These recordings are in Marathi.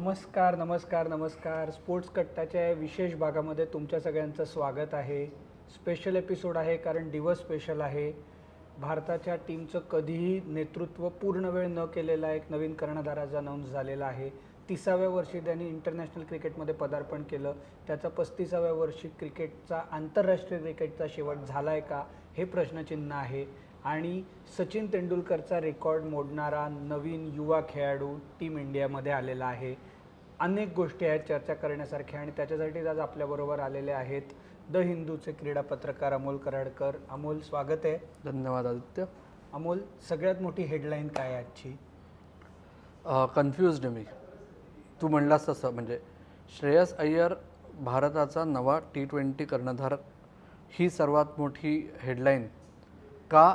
नमस्कार नमस्कार नमस्कार. स्पोर्ट्स कट्टाच्या या विशेष भागामध्ये तुमच्या सगळ्यांचं स्वागत आहे. स्पेशल एपिसोड आहे कारण दिवस स्पेशल आहे. भारताच्या टीमचं कधीही नेतृत्व पूर्ण वेळ न केलेला एक नवीन कर्णधाराचा अनाऊन्स झालेला आहे. 30व्या वर्षी त्यांनी इंटरनॅशनल क्रिकेटमध्ये पदार्पण केलं. त्याचा 35व्या वर्षी क्रिकेटचा आंतरराष्ट्रीय क्रिकेटचा शेवट झाला आहे का हे प्रश्नचिन्ह आहे. आणि सचिन तेंडुलकरचा रेकॉर्ड मोडणारा नवीन युवा खेळाडू टीम इंडियामध्ये आलेला आहे. अनेक गोष्टी आहेत चर्चा करण्यासारख्या आणि त्याच्यासाठीच आज आपल्याबरोबर आलेले आहेत द हिंदूचे क्रीडा पत्रकार अमोल कराडकर. अमोल, स्वागत आहे. धन्यवाद आदित्य. अमोल, सगळ्यात मोठी हेडलाईन काय आहे आजची? कन्फ्युज्ड मी. तू म्हणलास तसं, म्हणजे श्रेयस अय्यर भारताचा नवा T20 कर्णधार ही सर्वात मोठी हेडलाईन का?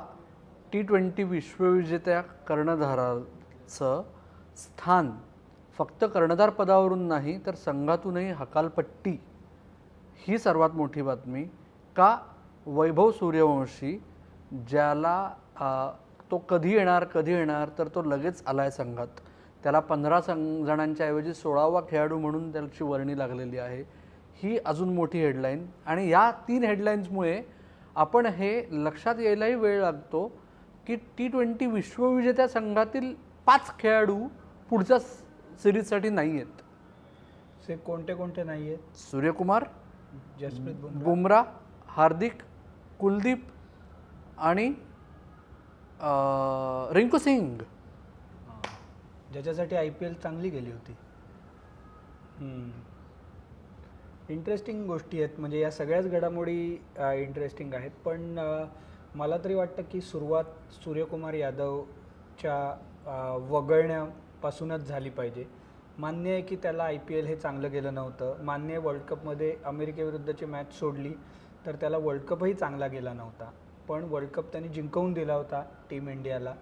T20 विश्वविजेत्या कर्णधाराचं स्थान फक्त कर्णधार पदावरून नाही तर संघातूनही हकालपट्टी ही सर्वात मोठी बातमी का? वैभव सूर्यवंशी ज्याला तो कधी येणार तर तो लगेच आला आहे संघात. त्याला 15 जणांच्या ऐवजी 16वा खेळाडू म्हणून त्याची वर्णी लागलेली आहे. ही अजून मोठी हेडलाईन. आणि या 3 हेडलाईन्समुळे आपण हे लक्षात यायलाही वेळ लागतो की T20 विश्वविजेत्या संघातील 5 खेळाडू पुढच्या सिरीजसाठी नाही आहेत. कोणते कोणते नाही आहेत? सूर्यकुमार, जसप्रीत बुमराह, हार्दिक, कुलदीप आणि रिंकू सिंग, ज्याच्यासाठी IPL चांगली गेली होती. इंटरेस्टिंग गोष्टी आहेत. म्हणजे या सगळ्याच घडामोडी इंटरेस्टिंग आहेत. पण मला तरी वाटतं की सुरुवात सूर्यकुमार यादवच्या वगळण्यापासूनच झाली पाहिजे. मान्य आहे की त्याला IPL हे चांगलं गेलं नव्हतं. मान्य आहे वर्ल्ड कपमध्ये अमेरिकेविरुद्धची मॅच सोडली तर त्याला वर्ल्ड कपही चांगला गेला नव्हता. पण वर्ल्ड कप त्यांनी जिंकवून दिला होता टीम इंडियाला.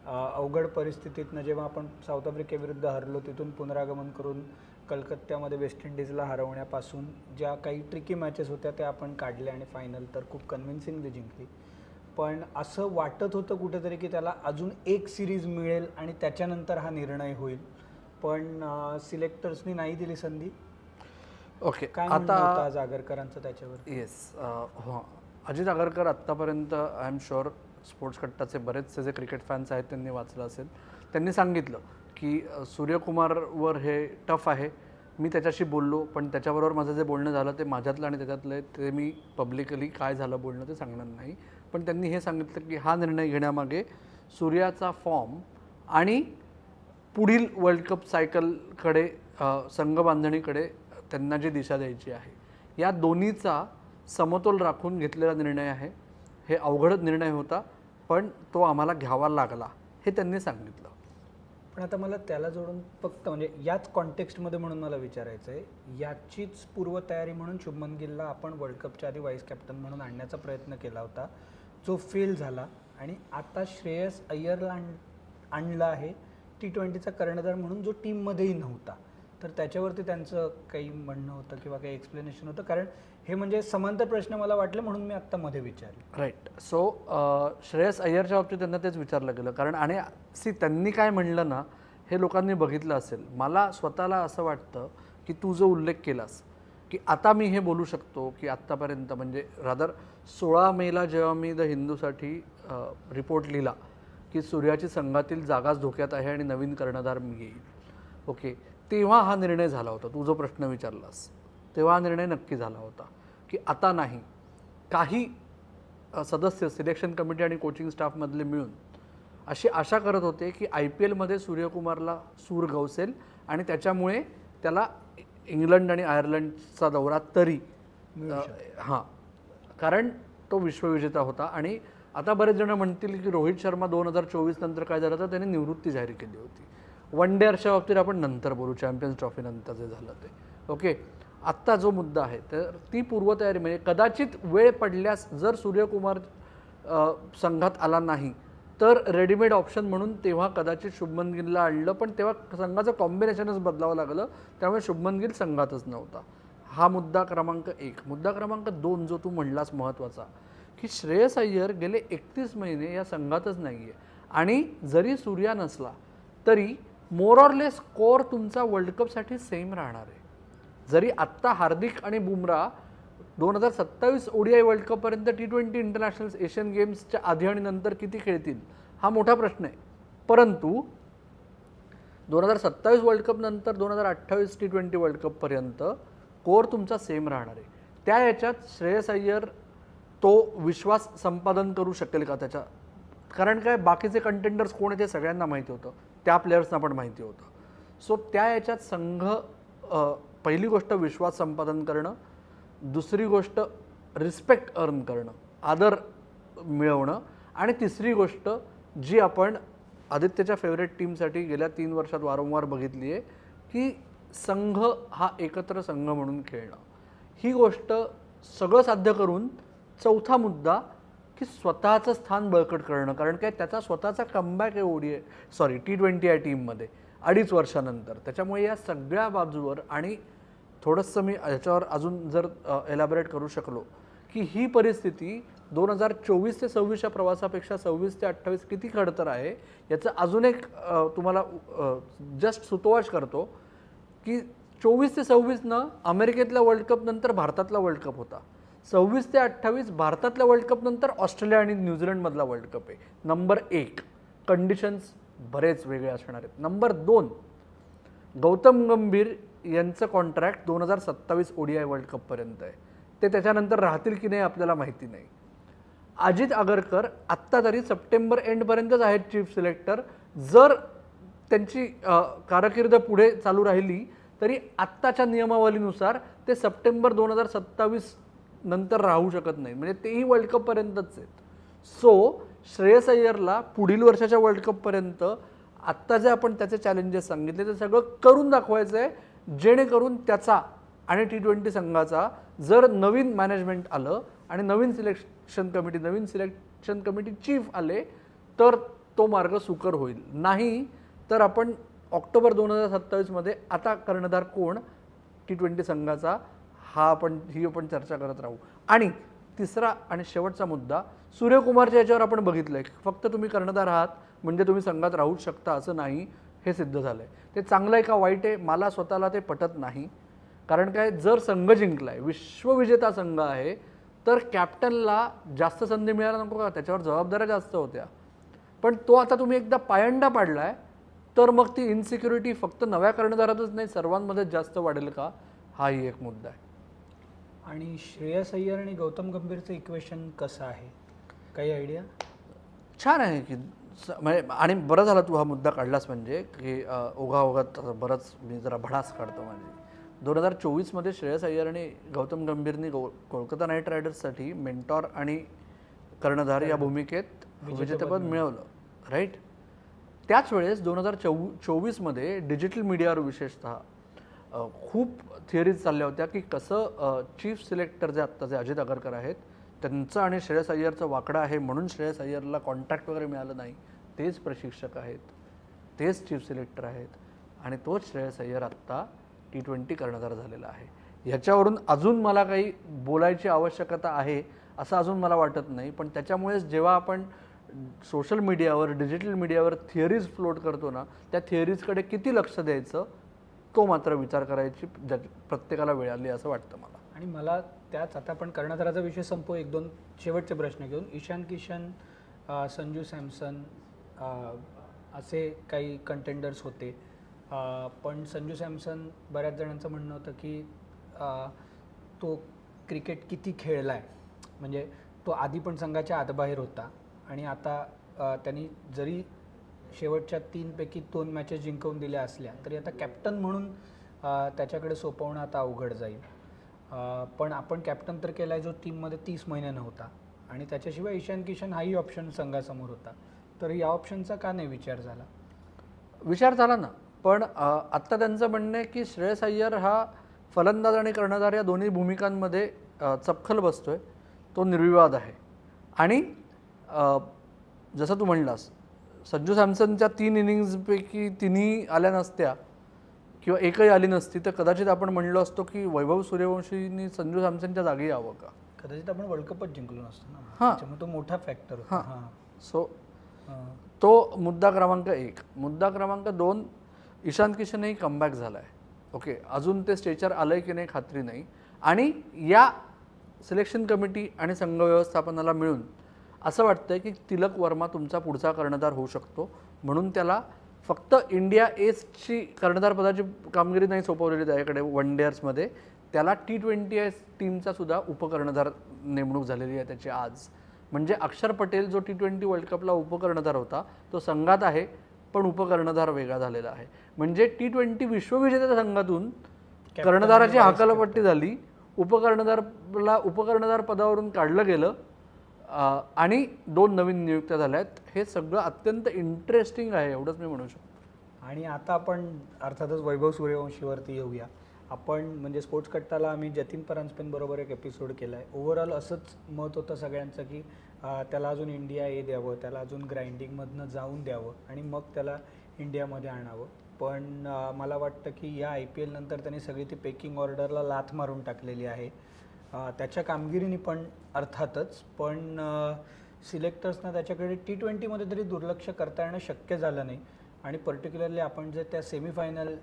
अवघड परिस्थितीतनं जेव्हा आपण साऊथ आफ्रिकेविरुद्ध हरलो, तिथून पुनरागमन करून कलकत्त्यामध्ये वेस्ट इंडिजला हरवण्यापासून ज्या काही ट्रिकी मॅचेस होत्या त्या आपण काढल्या आणि फायनल तर खूप कन्व्हिन्सिंगली जिंकली. पण असं वाटत होतं कुठेतरी की त्याला अजून एक सिरीज मिळेल आणि त्याच्यानंतर हा निर्णय होईल. पण सिलेक्टर्सनी नाही दिली संधी. ओके, काय म्हणणं होतं आज आगरकरांचं त्याच्यावर? येस, हो, अजित आगरकर आत्तापर्यंत आय एम शुअर स्पोर्ट्स कट्टाचे बरेचसे जे क्रिकेट फॅन्स आहेत त्यांनी वाचलं असेल. त्यांनी सांगितलं की सूर्यकुमारवर हे टफ आहे. मी त्याच्याशी बोललो, पण त्याच्याबरोबर माझं जे बोलणं झालं ते माझ्यातलं आणि त्याच्यातलं ते मी पब्लिकली काय झालं बोलणं ते सांगणार नाही. पण त्यांनी हे सांगितलं की हा निर्णय घेण्यामागे सूर्याचा फॉर्म आणि पुढील वर्ल्ड कप सायकलकडे, संघ बांधणीकडे त्यांना जी दिशा द्यायची आहे, या दोन्हीचा समतोल राखून घेतलेला निर्णय आहे. हे अवघड निर्णय होता पण तो आम्हाला घ्यावा लागला हे त्यांनी सांगितलं. पण आता मला त्याला जोडून फक्त म्हणजे याच कॉन्टेक्स्टमध्ये म्हणून मला विचारायचं आहे, याचीच पूर्वतयारी म्हणून शुभमन गिलला आपण वर्ल्ड कपच्या आधी व्हाईस कॅप्टन म्हणून आणण्याचा प्रयत्न केला होता, जो फेल झाला. आणि आता श्रेयस अय्यरला आणला आहे T20चा कर्णधार म्हणून, जो टीममध्येही नव्हता. तर त्याच्यावरती त्यांचं काही म्हणणं होतं किंवा काही एक्सप्लेनेशन होतं? कारण हे म्हणजे समांतर प्रश्न मला वाटले म्हणून मी आत्ता मध्ये विचारले. राईट. सो श्रेयस अय्यरच्या बाबतीत त्यांना तेच विचारलं गेलं. कारण आणि त्यांनी काय म्हणलं ना, हे लोकांनी बघितलं असेल. मला स्वतःला असं वाटतं की तू जो उल्लेख केलास की आता मी हे बोलू शकतो की आत्तापर्यंत, म्हणजे रादर 16 मेला जेव्हा मी द हिंदूसाठी रिपोर्ट लिहिला की सूर्याची संघातील जागाच धोक्यात आहे आणि नवीन कर्णधार मी येईल, ओके, तेव्हा हा निर्णय झाला होता. तू जो प्रश्न विचारलास तेव्हा हा निर्णय नक्की झाला होता की आता नाही. काही सदस्य सिलेक्शन कमिटी आणि कोचिंग स्टाफमधले मिळून अशी आशा करत होते की IPLमध्ये सूर्यकुमारला सूर गवसेल आणि त्याच्यामुळे त्याला इंग्लंड आणि आयर्लंडचा दौरा तरी हां, कारण तो विश्वविजेता होता. आणि आता बरेच जण म्हणतील की रोहित शर्मा 2024 नंतर काय झालं तर त्याने निवृत्ती जाहीर केली होती. वन डे अशा बाबतीत आपण नंतर बोलू, चॅम्पियन्स ट्रॉफी नंतर जे झालं ते. ओके, आत्ता जो मुद्दा आहे तर ती पूर्वतयारी, म्हणजे कदाचित वेळ पडल्यास जर सूर्यकुमार संघात आला नाही तर रेडीमेड ऑप्शन म्हणून तेव्हा कदाचित शुभमन गिलला आणलं. पण तेव्हा संघाचं कॉम्बिनेशनच बदलावं लागलं, त्यामुळे शुभमन गिल संघातच नव्हता. हा मुद्दा क्रमांक 1. मुद्दा क्रमांक 2 जो तू म्हणलास महत्त्वाचा, की श्रेयस अय्यर गेले 31 महिने या संघातच नाही आहे. आणि जरी सूर्या नसला तरी मोर ऑर लेस कोर तुमचा वर्ल्ड कपसाठी सेम राहणार आहे. जरी आत्ता हार्दिक आणि बुमराह 2027 ODI वर्ल्ड कपपर्यंत T20 इंटरनॅशनल एशियन गेम्सच्या आधी आणि नंतर किती खेळतील हा मोठा प्रश्न आहे, परंतु 2027 वर्ल्ड कप नंतर 2028 T20 वर्ल्ड कपपर्यंत कोर तुमचा सेम राहणार आहे. त्या याच्यात श्रेयस अय्यर तो विश्वास संपादन करू शकेल का त्याच्या, कारण काय बाकीचे कंटेंडर्स कोण आहे ते सगळ्यांना माहिती होतं, त्या प्लेयर्सना पण माहिती होतं. सो त्या याच्यात संघ पहिली गोष्ट विश्वास संपादन करणं, दुसरी गोष्ट रिस्पेक्ट अर्न करणं, आदर मिळवणं, आणि तिसरी गोष्ट जी आपण आदित्यच्या फेवरेट टीमसाठी गेल्या 3 वर्षात वारंवार बघितली आहे की संघ हा एकत्र संघ म्हणून खेळणं. ही गोष्ट सगळं साध्य करून चौथा मुद्दा की स्वतःचं स्थान बळकट करणं, कारण काय त्याचा स्वतःचा कमबॅक आहे T20 या टीममध्ये 2.5 वर्षानंतर. त्याच्यामुळे या सगळ्या बाजूवर, आणि थोडंसं मी ह्याच्यावर अजून जर एलॅबरेट करू शकलो की ही परिस्थिती 2024 ते 26च्या प्रवासापेक्षा 26 ते 28 किती खडतर आहे याचं अजून एक तुम्हाला जस्ट सुतोवाच करतो की 24 ते 26 अमेरिकेतल्या वर्ल्ड कप नंतर भारतातला वर्ल्ड कप होता. 26 ते 28 भारतातल्या वर्ल्ड कप नंतर ऑस्ट्रेलिया आणि न्यूझीलंडमधला वर्ल्ड कप आहे. नंबर 1 कंडिशन्स बरेच वेगळे असणार आहेत. नंबर 2 गौतम गंभीर यांचं कॉन्ट्रॅक्ट 2027 ODI वर्ल्ड कपपर्यंत आहे. ते त्याच्यानंतर राहतील की नाही आपल्याला माहिती नाही. अजित आगरकर आत्ता तरी सप्टेंबर एंडपर्यंतच आहेत चीफ सिलेक्टर. जर त्यांची कारकीर्द पुढे चालू राहिली तरी आत्ताच्या नियमावलीनुसार ते सप्टेंबर 2027 नंतर राहू शकत नाही, म्हणजे तेही वर्ल्ड कपपर्यंतच आहेत. सो श्रेयस अय्यरला पुढील वर्षाच्या वर्ल्ड कपपर्यंत आत्ता जे आपण त्याचे चॅलेंजेस सांगितले ते सगळं करून दाखवायचं आहे, जेणेकरून त्याचा आणि T20 संघाचा जर नवीन मॅनेजमेंट आलं आणि नवीन सिलेक्शन कमिटी चीफ आले तर तो मार्ग सुकर होईल. नाही तर आपण ऑक्टोबर 2027 आता कर्णधार कोण T20 संघाचा ही आपण चर्चा करत राहू. आणि तिसरा आणि शेवटचा मुद्दा सूर्यकुमारच्या याच्यावर आपण बघितलंय, फक्त तुम्ही कर्णधार आहात म्हणजे तुम्ही संघात राहूच शकता असं नाही, हे सिद्ध झालंय. ते चांगलं आहे का वाईट आहे मला स्वतःला ते पटत नाही. कारण काय, जर संघ जिंकलाय, विश्वविजेता संघ आहे, तर कॅप्टनला जास्त संधी मिळायला नको का, त्याच्यावर जबाबदाऱ्या जास्त होत्या. पण तो आता तुम्ही एकदा पायंडा पाडलाय तर मग ती इन्सिक्युरिटी फक्त नव्या कर्णधारातच नाही सर्वांमध्ये जास्त वाढेल का, हाही एक मुद्दा आहे. आणि श्रेयस अय्यर आणि गौतम गंभीरचं इक्वेशन कसं आहे, काही आयडिया? छान आहे की म्हणजे, आणि बरं झालं तू हा मुद्दा काढलास, म्हणजे की ओघाओघात बरंच मी जरा भडास काढतो. म्हणजे 2024 श्रेयस अय्यर आणि गौतम गंभीरनी कोलकाता नाईट रायडर्ससाठी मेंटॉर आणि कर्णधार या भूमिकेत विजेतेपद मिळवलं, राईट. त्याच वेळेस 2024 डिजिटल मीडियावर विशेषतः खूप थिअरीज चालल्या होत्या की कसं चीफ सिलेक्टर जे आत्ताचे अजित आगरकर आहेत त्यांचं आणि श्रेयस अय्यरचं वाकडं आहे म्हणून श्रेयस अय्यरला कॉन्ट्रॅक्ट वगैरे मिळालं नाही. तेच प्रशिक्षक आहेत, तेच चीफ सिलेक्टर आहेत, आणि तोच श्रेयस अय्यर आत्ता T20 कर्णधार झालेला आहे. ह्याच्यावरून अजून मला काही बोलायची आवश्यकता आहे असं अजून मला वाटत नाही. पण त्याच्यामुळेच जेव्हा आपण सोशल मीडियावर डिजिटल मीडियावर थिअरीज फ्लोट करतो ना, त्या थिअरीजकडे किती लक्ष द्यायचं तो मात्र विचार करायची प्रत्येकाला वेळ आली असं वाटतं मला. आणि मला त्याच आता आपण कर्णधाराचा विषय संपवू, 1-2 शेवटचे प्रश्न घेऊन. ईशान किशन, संजू सॅमसन असे काही कंटेंडर्स होते, पण संजू सॅमसन बऱ्याच जणांचं म्हणणं होतं की तो क्रिकेट किती खेळला आहे, म्हणजे तो आधी पण संघाच्या आतबाहेर होता आणि आता त्यांनी जरी शेवटच्या 3 पैकी 2 मॅचेस जिंकवून दिल्या असल्या तरी आता कॅप्टन म्हणून त्याच्याकडे सोपवणं आता अवघड जाईल. पण आपण कॅप्टन तर केला आहे जो टीममध्ये 30 महिने नव्हता, आणि त्याच्याशिवाय ईशान किशन हाही ऑप्शन संघासमोर होता. तर या ऑप्शनचा का नाही विचार झाला? विचार झाला ना, पण आत्ता त्यांचं म्हणणं आहे की श्रेयस अय्यर हा फलंदाज आणि कर्णधार या दोन्ही भूमिकांमध्ये चपखल बसतोय, तो निर्विवाद आहे. आणि जसं तू म्हणलास संजू सॅमसनच्या 3 इनिंग्जपैकी 3 आल्या नसत्या किंवा एकही आली नसती तर कदाचित आपण म्हणलो असतो की वैभव सूर्यवंशींनी संजू सॅमसनच्या जागी यावं का, कदाचित आपण वर्ल्ड कपच जिंकलो नसतो ना. हां, तो मोठा फॅक्टर होता. सो तो मुद्दा क्रमांक 1. मुद्दा क्रमांक 2, ईशांत किशनही कमबॅक झाला आहे. ओके, अजून ते स्टेचर आलं आहे की नाही खात्री नाही. आणि या सिलेक्शन कमिटी आणि संघ व्यवस्थापनाला मिळून असं वाटतं की तिलक वर्मा तुमचा पुढचा कर्णधार होऊ शकतो. म्हणून त्याला फक्त इंडिया एसची कर्णधारपदाची कामगिरी नाही सोपवलेली त्याच्याकडे वन डेअर्समध्ये, त्याला T20 टीमचा सुद्धा उपकर्णधार नेमणूक झालेली आहे त्याची आज. म्हणजे अक्षर पटेल जो T20 वर्ल्ड कपला उपकर्णधार होता तो संघात आहे, पण उपकर्णधार वेगळा झालेला आहे. म्हणजे T20 विश्वविजेत्या संघातून कर्णधाराची हाकलपट्टी झाली, उपकर्णधार पदावरून काढलं गेलं आणि 2 नवीन नियुक्त्या झाल्या आहेत. हे सगळं अत्यंत इंटरेस्टिंग आहे, एवढंच मी म्हणू शकतो. आणि आता आपण अर्थातच वैभव सूर्यवंशीवरती येऊया. आपण म्हणजे स्पोर्ट्स कट्टाला आम्ही जतीन परांजपेंबरोबर एक एपिसोड केला आहे. ओव्हरऑल असंच मत होतं सगळ्यांचं की त्याला अजून इंडिया ए द्यावं, त्याला अजून ग्राइंडिंगमधनं जाऊन द्यावं आणि मग त्याला इंडियामध्ये आणावं. पण मला वाटतं की या IPL नंतर त्यांनी सगळी ती पेकिंग ऑर्डरला लाथ मारून टाकलेली आहे. त्याच्या कामगिरीने पण अर्थातच, पण सिलेक्टर्सना त्याच्याकडे T20मध्ये तरी दुर्लक्ष करता येणं शक्य झालं नाही. आणि पर्टिक्युलरली आपण जे त्या सेमीफायनल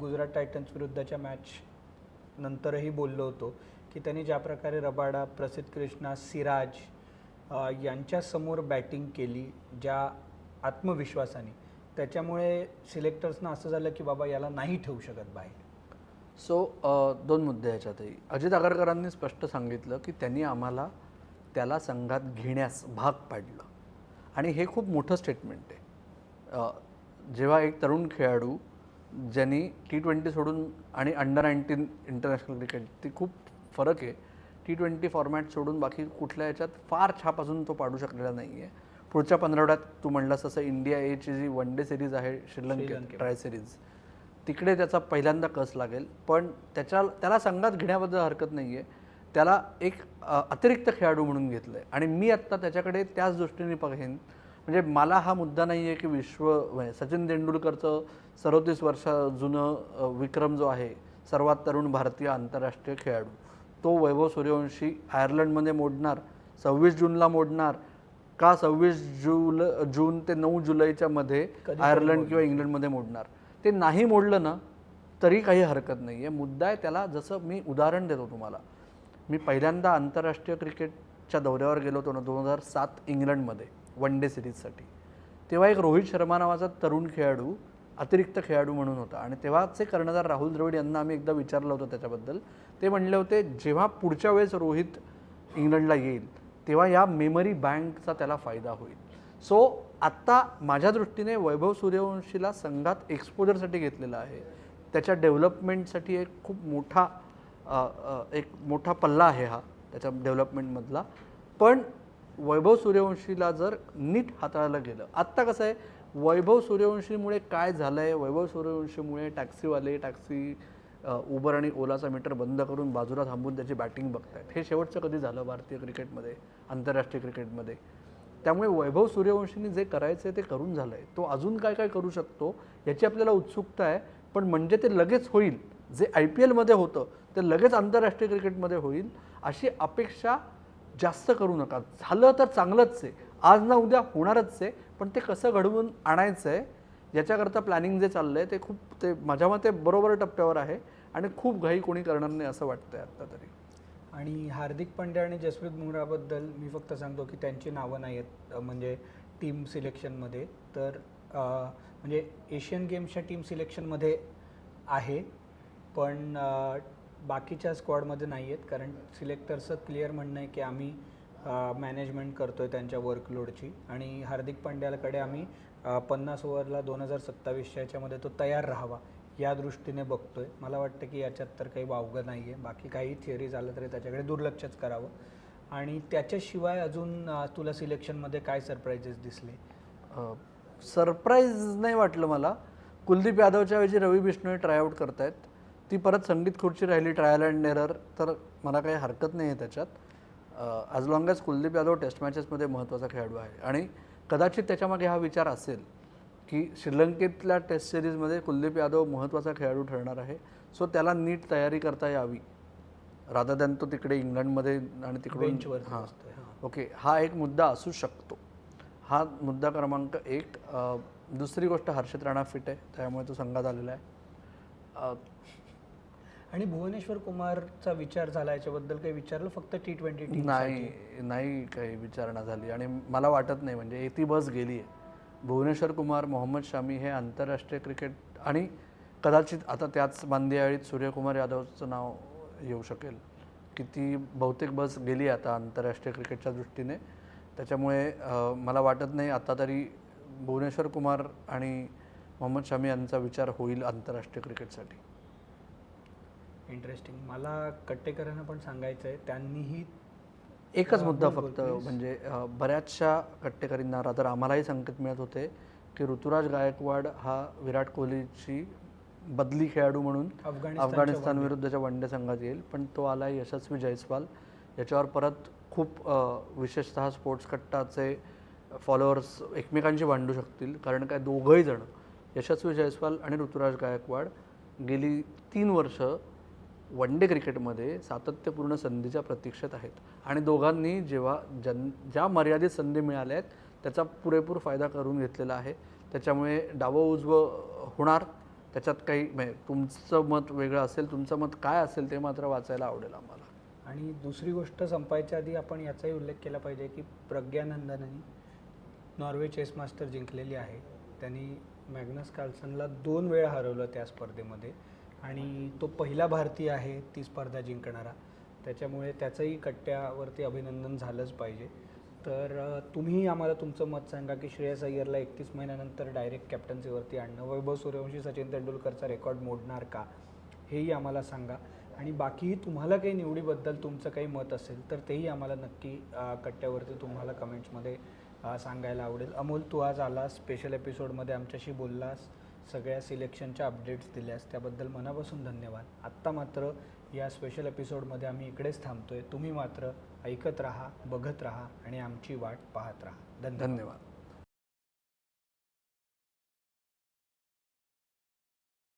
गुजरात टायटन्स विरुद्धच्या मॅच नंतरही बोललो होतो की त्यांनी ज्या प्रकारे रबाडा, प्रसिद्ध कृष्णा, सिराज यांच्यासमोर बॅटिंग केली ज्या आत्मविश्वासाने, त्याच्यामुळे सिलेक्टर्सना असं झालं की बाबा याला नाही ठेवू शकत बाहेर. सो 2 मुद्दे ह्याच्यातही. अजित आगरकरांनी स्पष्ट सांगितलं की त्यांनी आम्हाला त्याला संघात घेण्यास भाग पाडलं आणि हे खूप मोठं स्टेटमेंट आहे. जेव्हा एक तरुण खेळाडू ज्यांनी T20 सोडून आणि अंडर-19 इंटरनॅशनल क्रिकेट, ती खूप फरक आहे. T20 फॉर्मॅट सोडून बाकी कुठल्या याच्यात फार छाप अजून तो पाडू शकलेला नाही आहे. पुढच्या 15 तू म्हणलास तसं इंडिया एची जी वन डे सिरीज आहे श्रीलंकेत, ट्राय सिरीज, तिकडे त्याचा पहिल्यांदा कस लागेल. पण त्याला संघात घेण्याबद्दल हरकत नाही आहे. त्याला एक अतिरिक्त खेळाडू म्हणून घेतलं आहे आणि मी आत्ता त्याच्याकडे त्याच दृष्टीने बघेन. म्हणजे मला हा मुद्दा नाही आहे की सचिन तेंडुलकरचं 37 वर्ष जुनं विक्रम जो आहे, सर्वात तरुण भारतीय आंतरराष्ट्रीय खेळाडू, तो वैभव सूर्यवंशी आयर्लंडमध्ये मोडणार, 26 जूनला मोडणार का 26 जून ते 9 जुलैच्या मध्ये आयर्लंड किंवा इंग्लंडमध्ये मोडणार. ते नाही मोडलं ना तरी काही हरकत नाही आहे. मुद्दा आहे त्याला, जसं मी उदाहरण देतो तुम्हाला, मी पहिल्यांदा आंतरराष्ट्रीय क्रिकेटच्या दौऱ्यावर गेलो होतो ना 2007 इंग्लंडमध्ये वन डे सिरीजसाठी. तेव्हा एक रोहित शर्मा नावाचा तरुण खेळाडू अतिरिक्त खेळाडू म्हणून होता आणि तेव्हाचे कर्णधार राहुल द्रविड यांना आम्ही एकदा विचारलं होतं त्याच्याबद्दल. ते म्हणले होते जेव्हा पुढच्या वेळेस रोहित इंग्लंडला येईल तेव्हा या मेमरी बँकचा त्याला फायदा होईल. सो आत्ता माझ्या दृष्टीने वैभव सूर्यवंशीला संघात एक्सपोजरसाठी घेतलेला आहे, त्याच्या डेव्हलपमेंटसाठी एक मोठा पल्ला आहे हा त्याच्या डेव्हलपमेंटमधला. पण वैभव सूर्यवंशीला जर नीट हाताळलं गेलं, आत्ता कसं आहे, वैभव सूर्यवंशीमुळे काय झालं आहे, वैभव सूर्यवंशीमुळे टॅक्सीवाले उबर आणि ओलाचा मीटर बंद करून बाजूला थांबून त्याची बॅटिंग बघतायत. हे शेवटचं कधी झालं भारतीय क्रिकेटमध्ये, आंतरराष्ट्रीय क्रिकेटमध्ये. त्यामुळे वैभव सूर्यवंशीने जे करायचं आहे ते करून झालं आहे. तो अजून काय काय करू शकतो याची आपल्याला उत्सुकता आहे. पण म्हणजे ते लगेच होईल, जे IPLमध्ये होतं ते लगेच आंतरराष्ट्रीय क्रिकेटमध्ये होईल अशी अपेक्षा जास्त करू नका. झालं तर चांगलंच आहे, आज ना उद्या होणारच आहे, पण ते कसं घडवून आणायचं आहे याच्याकरता प्लॅनिंग जे चाललं आहे ते माझ्या मते बरोबर टप्प्यावर आहे आणि खूप घाई कोणी करणार नाही असं वाटतंय आत्ता तरी. आणि हार्दिक पांड्या आणि जसप्रीत बुमराहबद्दल मी फक्त सांगतो की त्यांची नावं नाही आहेत म्हणजे टीम सिलेक्शनमध्ये. तर म्हणजे एशियन गेम्सच्या टीम सिलेक्शनमध्ये आहे, पण बाकीच्या स्क्वॉडमध्ये नाही आहेत. कारण सिलेक्टर्सचं क्लिअर म्हणणं आहे की आम्ही मॅनेजमेंट करतो आहे त्यांच्या वर्कलोडची आणि हार्दिक पांड्याकडे आम्ही 50 ओव्हरला 2027च्या याच्यामध्ये तो तयार राहावा या दृष्टीने बघतो आहे. मला वाटतं की याच्यात तर काही वावगं नाही आहे. बाकी काही थिअरी झालं तरी त्याच्याकडे दुर्लक्षच करावं. आणि त्याच्याशिवाय अजून तुला सिलेक्शनमध्ये काय सरप्राईजेस दिसले? सरप्राईज नाही वाटलं मला. कुलदीप यादवच्या ऐवजी रवी बिष्णोई ट्रायआउट करतायत. ती परत संगीत खुर्ची राहिली, ट्रायल अँड एरर, तर मला काही हरकत नाही आहे त्याच्यात. As long as Kuldeep Yadav test मॅचेसमध्ये महत्त्वाचा खेळाडू आहे आणि कदाचित त्याच्यामागे हा विचार असेल की श्रीलंकेतल्या टेस्ट सिरीजमध्ये कुलदीप यादव महत्त्वाचा खेळाडू ठरणार आहे. सो त्याला नीट तयारी करता यावी रादर दॅन तो तिकडे इंग्लंडमध्ये आणि तिकडून बेंचवर. ओके, हा एक मुद्दा असू शकतो. हा मुद्दा क्रमांक 1. दुसरी गोष्ट हर्षित राणा फिट आहे, त्यामुळे तो संघात आलेला आहे. आणि भुवनेश्वर कुमारचा विचार झाला याच्याबद्दल काही विचारलं? फक्त T20 टीम नाही काही विचारणा झाली आणि मला वाटत नाही, म्हणजे ती बस गेली आहे. भुवनेश्वर कुमार, मोहम्मद शामी हे आंतरराष्ट्रीय क्रिकेट आणि कदाचित आता त्याच बांदियाळीत सूर्यकुमार यादवचं नाव येऊ शकेल की ती बहुतेक बस गेली आहे आता आंतरराष्ट्रीय क्रिकेटच्या दृष्टीने. त्याच्यामुळे मला वाटत नाही आता तरी भुवनेश्वर कुमार आणि मोहम्मद शामी यांचा विचार होईल आंतरराष्ट्रीय क्रिकेटसाठी. इंटरेस्टिंग. मला कट्टेकरांना पण सांगायचं आहे, त्यांनीही एकच मुद्दा फक्त, म्हणजे बऱ्याचशा कट्टेकरींना रादर आम्हालाही संकेत मिळत होते की ऋतुराज गायकवाड हा विराट कोहलीची बदली खेळाडू म्हणून अफगाणिस्तान विरुद्धच्या वनडे संघात येईल, पण तो आला यशस्वी जयस्वाल. याच्यावर परत खूप विशेषतः स्पोर्ट्स कट्टाचे फॉलोअर्स एकमेकांशी भांडू शकतील, कारण काय दोघंही जण यशस्वी जयस्वाल आणि ऋतुराज गायकवाड गेली 3 वर्ष वनडे क्रिकेटमध्ये सातत्यपूर्ण संधीच्या प्रतीक्षेत आहेत आणि दोघांनी ज्या मर्यादित संधी मिळाल्या आहेत त्याचा पुरेपूर फायदा करून घेतलेला आहे. त्याच्यामुळे डावं उजवं होणार, त्याच्यात काही म्हणजे तुमचं मत वेगळं असेल, तुमचं मत काय असेल ते मात्र वाचायला आवडेल आम्हाला. आणि दुसरी गोष्ट संपायच्या आधी आपण याचाही उल्लेख केला पाहिजे की प्रज्ञानंदननी नॉर्वे चेस मास्टर जिंकलेली आहे. त्यांनी मॅग्नस कार्लसनला 2 वेळा हरवलं त्या स्पर्धेमध्ये आणि तो पहिला भारतीय आहे ती स्पर्धा जिंकणारा. त्याच्यामुळे त्याचंही कट्ट्यावरती अभिनंदन झालंच पाहिजे. तर तुम्हीही आम्हाला तुमचं मत सांगा की श्रेयस अय्यरला 31 महिन्यानंतर डायरेक्ट कॅप्टन्सीवरती आणणं वैभव सूर्यवंशी सचिन तेंडुलकरचा रेकॉर्ड मोडणार का, हेही आम्हाला सांगा. आणि बाकी तुम्हाला काही निवडीबद्दल तुमचं काही मत असेल तर तेही आम्हाला नक्की कट्ट्यावरती तुम्हाला कमेंट्समध्ये सांगायला आवडेल. अमोल, तू आज आलास, स्पेशल एपिसोडमध्ये आमच्याशी बोललास, सगळ्या सिलेक्शनच्या अपडेट्स दिल्यास, त्याबद्दल मनापासून धन्यवाद. आत्ता मात्र या स्पेशल एपिसोडमध्ये आम्ही इकडेच थांबतोय. तुम्ही मात्र ऐकत राहा, बघत राहा आणि आमची वाट पाहत राहा. धन्यवाद.